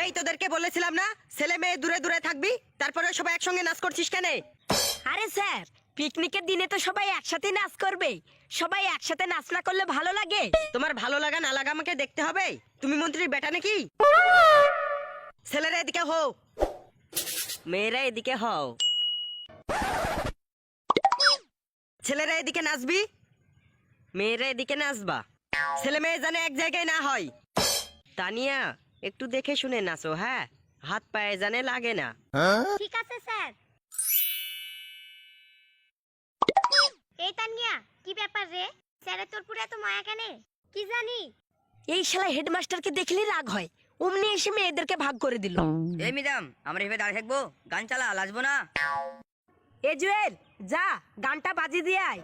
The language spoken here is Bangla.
এই তোদেরকে বলেছিলাম না ছেলে মেয়ে দূরে দূরে থাকবি, তারপরে সবাই একসঙ্গে নাচ করছিস কেন? আরে স্যার, পিকনিকের দিনে তো সবাই একসাথে নাচ করবে, সবাই একসাথে নাচ না করলে ভালো লাগে? তোমার ভালো লাগা না লাগা আমাকে দেখতে হবে? তুমি মন্ত্রীর বেটা নাকি? ছেলেরা এদিকে হও, মেয়েরা এদিকে হও। ছেলেরা এদিকে নাচবি, মেয়েরা এদিকে নাচবা। ছেলে মেয়ে জানে এক জায়গায় না হয়। তানিয়া, একটু দেখে শুনে নাচো, হ্যাঁ? হাত পায়ে জানে লাগে না। ঠিক আছে স্যার। এই তানিয়া, কি ব্যাপার রে? স্যারের তোর পুরো এত মায়া কেন? কি জানি? এই শালা হেডমাস্টারকে দেখলে রাগ হয়, অমনি এসে মেয়েদেরকে ভাগ করে দিল। এই ম্যাডাম, আমরা এভাবে দাঁড়িয়ে থাকবো? গান চালা, লাজবো না। এ জুয়েল, যা গানটা বাজিয়ে দিয়ে আয়।